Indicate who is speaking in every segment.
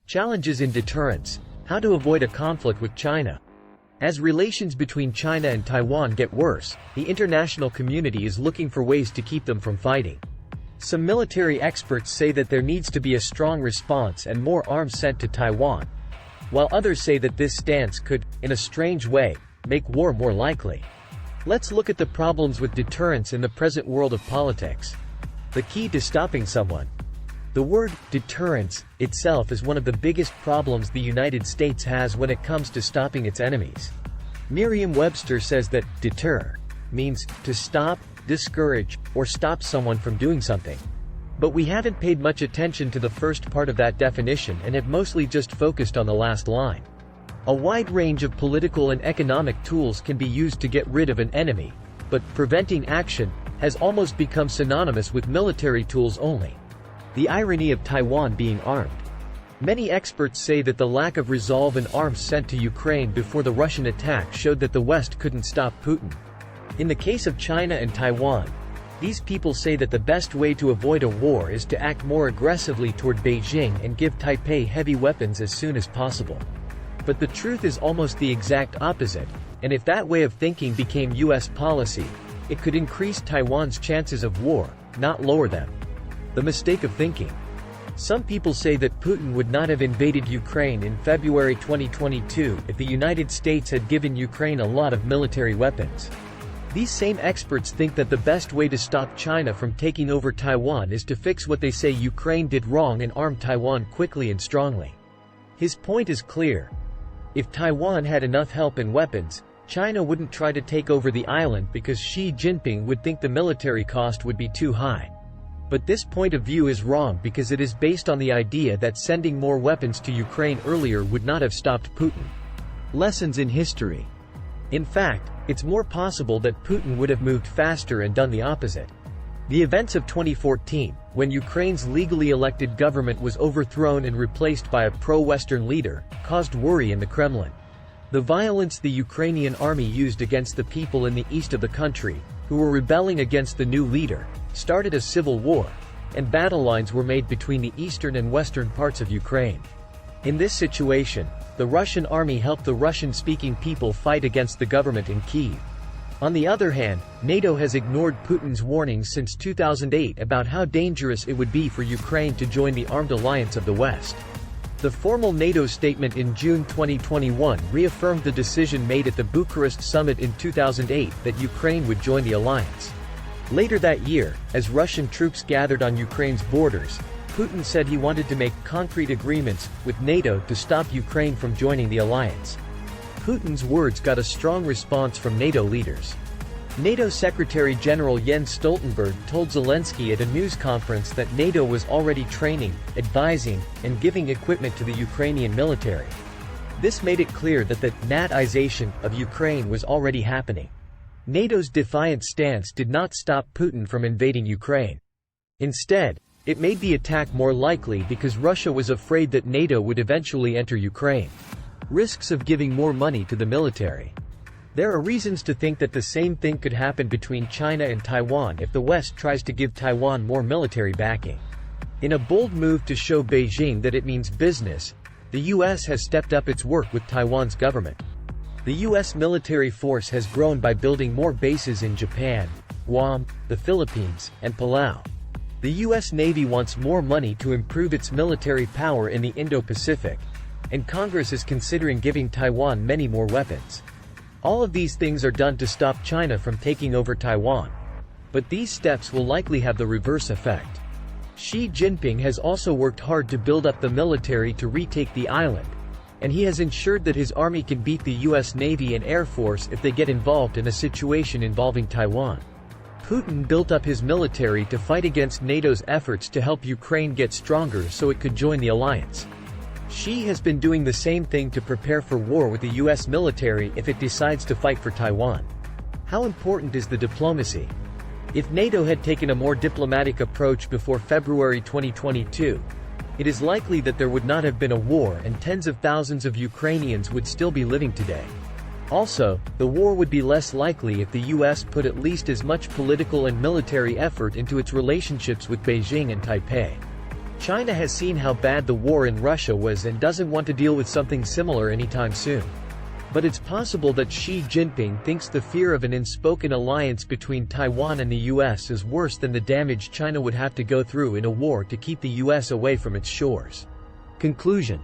Speaker 1: Challenges in deterrence. How to avoid a conflict with China. As relations between China and Taiwan get worse, the international community is looking for ways to keep them from fighting. Some military experts say that there needs to be a strong response and more arms sent to Taiwan, while others say that this stance could, in a strange way, make war more likely. Let's look at the problems with deterrence in the present world of politics. The key to stopping someone. The word deterrence itself is one of the biggest problems the United States has when it comes to stopping its enemies. Merriam-Webster says that deter means to stop, discourage, or stop someone from doing something. But we haven't paid much attention to the first part of that definition and have mostly just focused on the last line. A wide range of political and economic tools can be used to get rid of an enemy, but preventing action has almost become synonymous with military tools only. The irony of Taiwan being armed. Many experts say that the lack of resolve and arms sent to Ukraine before the Russian attack showed that the West couldn't stop Putin. In the case of China and Taiwan, these people say that the best way to avoid a war is to act more aggressively toward Beijing and give Taipei heavy weapons as soon as possible. But the truth is almost the exact opposite, and if that way of thinking became US policy, it could increase Taiwan's chances of war, not lower them. The mistake of thinking. Some people say that Putin would not have invaded Ukraine in February 2022 if the United States had given Ukraine a lot of military weapons. These same experts think that the best way to stop China from taking over Taiwan is to fix what they say Ukraine did wrong and arm Taiwan quickly and strongly. His point is clear. If Taiwan had enough help and weapons, China wouldn't try to take over the island because Xi Jinping would think the military cost would be too high. But this point of view is wrong because it is based on the idea that sending more weapons to Ukraine earlier would not have stopped Putin. Lessons in history. In fact, it's more possible that Putin would have moved faster and done the opposite. The events of 2014, when Ukraine's legally elected government was overthrown and replaced by a pro-Western leader, caused worry in the Kremlin. The violence the Ukrainian army used against the people in the east of the country, who were rebelling against the new leader, started a civil war, and battle lines were made between the eastern and western parts of Ukraine. In this situation, the Russian army helped the Russian-speaking people fight against the government in Kyiv. On the other hand, NATO has ignored Putin's warnings since 2008 about how dangerous it would be for Ukraine to join the armed alliance of the West. The formal NATO statement in June 2021 reaffirmed the decision made at the Bucharest summit in 2008 that Ukraine would join the alliance. Later that year, as Russian troops gathered on Ukraine's borders, Putin said he wanted to make concrete agreements with NATO to stop Ukraine from joining the alliance. Putin's words got a strong response from NATO leaders. NATO Secretary General Jens Stoltenberg told Zelensky at a news conference that NATO was already training, advising, and giving equipment to the Ukrainian military. This made it clear that the NATOization of Ukraine was already happening. NATO's defiant stance did not stop Putin from invading Ukraine. Instead, it made the attack more likely because Russia was afraid that NATO would eventually enter Ukraine. Risks of giving more money to the military. There are reasons to think that the same thing could happen between China and Taiwan if the West tries to give Taiwan more military backing. In a bold move to show Beijing that it means business, the US has stepped up its work with Taiwan's government. The US military force has grown by building more bases in Japan, Guam, the Philippines, and Palau. The US Navy wants more money to improve its military power in the Indo-Pacific, and Congress is considering giving Taiwan many more weapons. All of these things are done to stop China from taking over Taiwan. But these steps will likely have the reverse effect. Xi Jinping has also worked hard to build up the military to retake the island, and he has ensured that his army can beat the US Navy and Air Force if they get involved in a situation involving Taiwan. Putin built up his military to fight against NATO's efforts to help Ukraine get stronger so it could join the alliance. Xi has been doing the same thing to prepare for war with the US military if it decides to fight for Taiwan. How important is the diplomacy? If NATO had taken a more diplomatic approach before February 2022, it is likely that there would not have been a war and tens of thousands of Ukrainians would still be living today. Also, the war would be less likely if the US put at least as much political and military effort into its relationships with Beijing and Taipei. China has seen how bad the war in Russia was and doesn't want to deal with something similar anytime soon. But it's possible that Xi Jinping thinks the fear of an unspoken alliance between Taiwan and the US is worse than the damage China would have to go through in a war to keep the US away from its shores. Conclusion.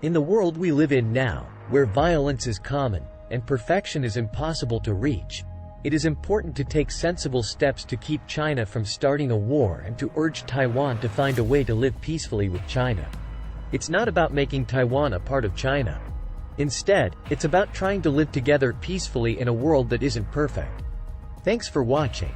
Speaker 1: In the world we live in now, where violence is common, and perfection is impossible to reach, it is important to take sensible steps to keep China from starting a war and to urge Taiwan to find a way to live peacefully with China. It's not about making Taiwan a part of China. Instead, it's about trying to live together peacefully in a world that isn't perfect. Thanks for watching.